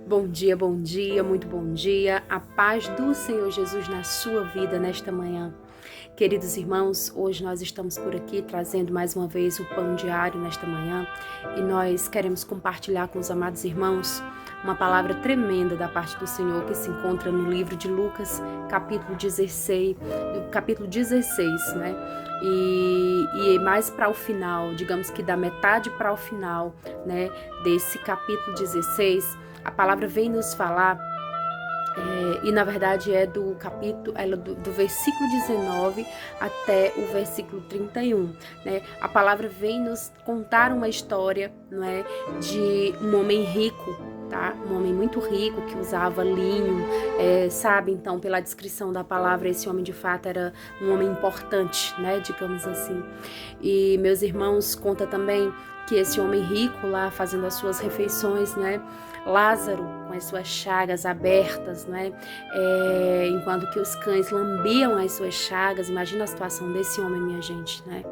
Bom dia, muito bom dia. A paz do Senhor Jesus na sua vida nesta manhã. Queridos irmãos, hoje nós estamos por aqui trazendo mais uma vez o pão diário nesta manhã e nós queremos compartilhar com os amados irmãos uma palavra tremenda da parte do Senhor que se encontra no livro de Lucas, capítulo 16, né? E mais para o final, digamos que da metade para o final, né, desse capítulo 16, a palavra vem nos falar, e na verdade é do capítulo, do versículo 19 até o versículo 31, né? A palavra vem nos contar uma história, não é, de um homem rico, tá? Um homem muito rico que usava linho, sabe? Então, pela descrição da palavra, esse homem de fato era um homem importante, né? Digamos assim. E meus irmãos, conta também que esse homem rico lá fazendo as suas refeições, né? Lázaro com as suas chagas abertas, né? Enquanto que os cães lambiam as suas chagas. Imagina a situação desse homem, minha gente, né?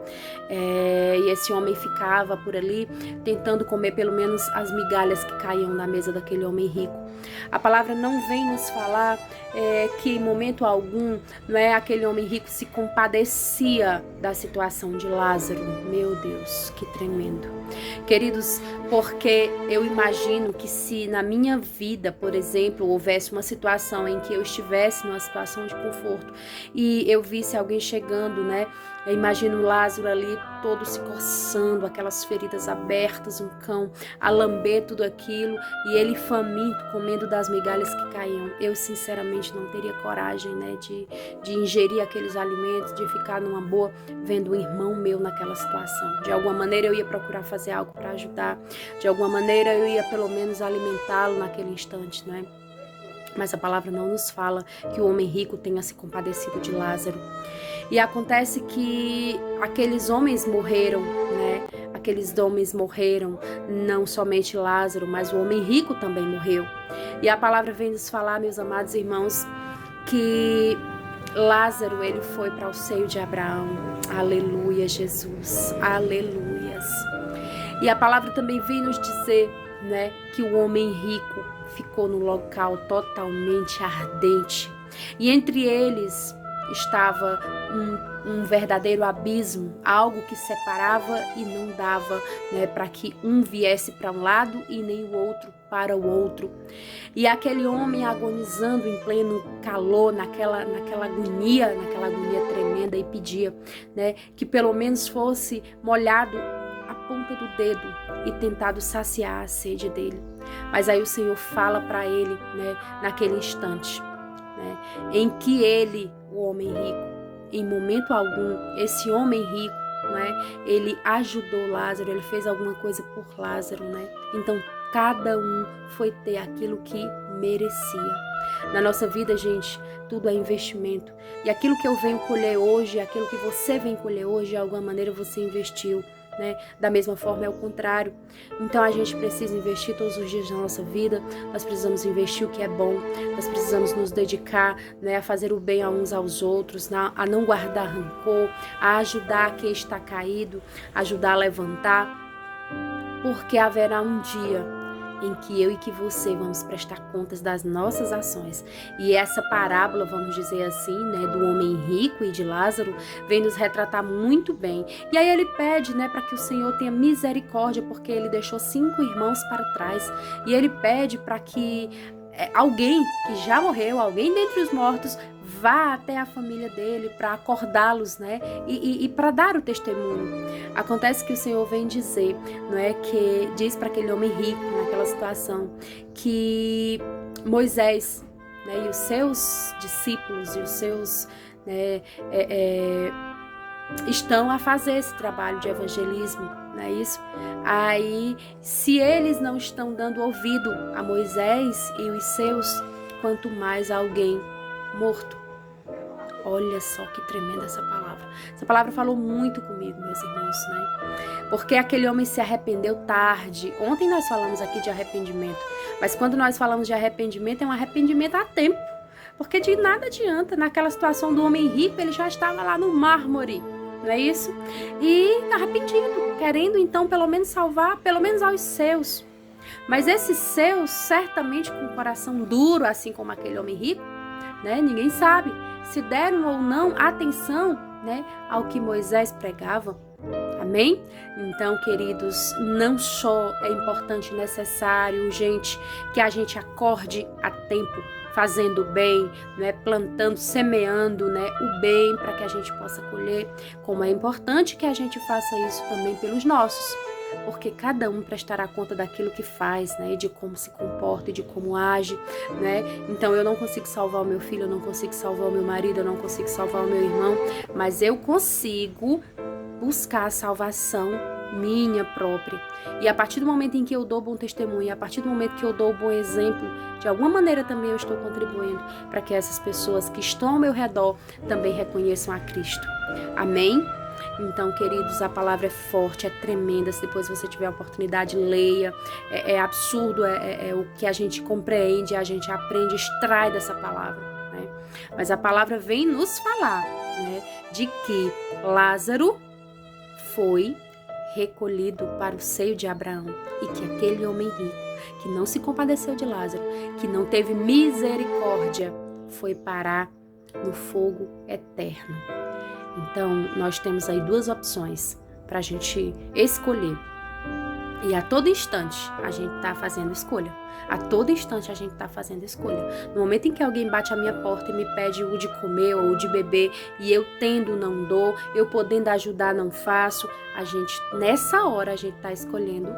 E esse homem ficava por ali tentando comer pelo menos as migalhas que caíam na mesa daquele homem rico. A palavra não vem nos falar que em momento algum, não é, aquele homem rico se compadecia da situação de Lázaro. Meu Deus, que tremendo. Queridos, porque eu imagino que se na minha vida, por exemplo, houvesse uma situação em que eu estivesse numa situação de conforto e eu visse alguém chegando, né? Eu imagino Lázaro ali todo se coçando, aquelas feridas abertas, um cão a lamber tudo aquilo e ele faminto, comendo das migalhas que caíam. Eu sinceramente não teria coragem, né, de ingerir aqueles alimentos, de ficar numa boa vendo um irmão meu naquela situação. De alguma maneira eu ia procurar fazer algo para ajudar, de alguma maneira eu ia pelo menos alimentá-lo naquele instante, né? Mas a palavra não nos fala que o homem rico tenha se compadecido de Lázaro. E acontece que aqueles homens morreram, né? Aqueles homens morreram, não somente Lázaro, mas o homem rico também morreu. E a palavra vem nos falar, meus amados irmãos, que Lázaro, ele foi para o seio de Abraão. Aleluia, Jesus. Aleluias. E a palavra também vem nos dizer, né, que o homem rico ficou no local totalmente ardente. E entre eles estava um verdadeiro abismo, algo que separava e não dava, né, para que um viesse para um lado e nem o outro para o outro. E aquele homem agonizando em pleno calor, naquela agonia tremenda, e pedia, né, que pelo menos fosse molhado a ponta do dedo e tentado saciar a sede dele. Mas aí o Senhor fala para ele, né, naquele instante, né, em que ele, o homem rico, em momento algum, esse homem rico, né, ele ajudou Lázaro, ele fez alguma coisa por Lázaro, né? Então cada um foi ter aquilo que merecia. Na nossa vida, gente, tudo é investimento. E aquilo que eu venho colher hoje, aquilo que você vem colher hoje, de alguma maneira você investiu, né? Da mesma forma é o contrário. Então a gente precisa investir todos os dias da nossa vida. Nós precisamos investir o que é bom. Nós precisamos nos dedicar, né, a fazer o bem a uns aos outros, a não guardar rancor, a ajudar quem está caído, ajudar a levantar, porque haverá um dia em que eu e que você vamos prestar contas das nossas ações. E essa parábola, vamos dizer assim, né, do homem rico e de Lázaro, vem nos retratar muito bem. E aí ele pede, né, para que o Senhor tenha misericórdia, porque ele deixou 5 irmãos para trás. E ele pede para que alguém que já morreu, alguém dentre os mortos, vá até a família dele para acordá-los, né? E para dar o testemunho. Acontece que o Senhor vem dizer, não é, que diz para aquele homem rico naquela situação que Moisés, né, e os seus discípulos e os seus, né, estão a fazer esse trabalho de evangelismo, não é isso? Aí, se eles não estão dando ouvido a Moisés e os seus, quanto mais a alguém morto. Olha só que tremenda essa palavra. Essa palavra falou muito comigo, meus irmãos, né? Porque aquele homem se arrependeu tarde. Ontem nós falamos aqui de arrependimento, mas quando nós falamos de arrependimento, é um arrependimento a tempo. Porque de nada adianta, naquela situação do homem rico, ele já estava lá no mármore, não é isso? E arrependido, querendo então pelo menos salvar, pelo menos aos seus. Mas esses seus, certamente com o coração duro, assim como aquele homem rico, né? Ninguém sabe se deram ou não atenção, né, ao que Moisés pregava. Amém? Então, queridos, não só é importante, necessário, urgente, que a gente acorde a tempo, fazendo o bem, né, plantando, semeando, né, o bem para que a gente possa colher, como é importante que a gente faça isso também pelos nossos, porque cada um prestará conta daquilo que faz, né, e de como se comporta e de como age, né? Então eu não consigo salvar o meu filho, eu não consigo salvar o meu marido, eu não consigo salvar o meu irmão, mas eu consigo buscar a salvação minha própria. E a partir do momento em que eu dou bom testemunho, a partir do momento que eu dou bom exemplo, de alguma maneira também eu estou contribuindo para que essas pessoas que estão ao meu redor também reconheçam a Cristo. Amém? Então, queridos, a palavra é forte, é tremenda. Se depois você tiver a oportunidade, leia. É absurdo, é o que a gente compreende, a gente aprende, extrai dessa palavra, né? Mas a palavra vem nos falar, né, de que Lázaro foi recolhido para o seio de Abraão e que aquele homem rico, que não se compadeceu de Lázaro, que não teve misericórdia, foi parar no fogo eterno. Então, nós temos aí duas opções para a gente escolher. E a todo instante a gente está fazendo escolha. A todo instante a gente está fazendo escolha. No momento em que alguém bate a minha porta e me pede o de comer ou o de beber, e eu tendo, não dou, eu podendo ajudar, não faço, nessa hora a gente está escolhendo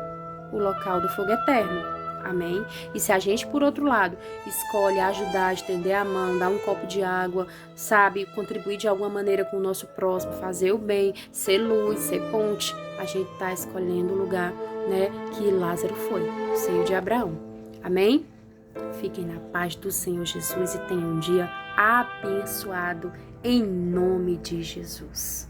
o local do fogo eterno. Amém? E se a gente, por outro lado, escolhe ajudar, estender a mão, dar um copo de água, sabe, contribuir de alguma maneira com o nosso próximo, fazer o bem, ser luz, ser ponte, a gente está escolhendo o lugar, né, que Lázaro foi, o seio de Abraão. Amém? Fiquem na paz do Senhor Jesus e tenham um dia abençoado em nome de Jesus.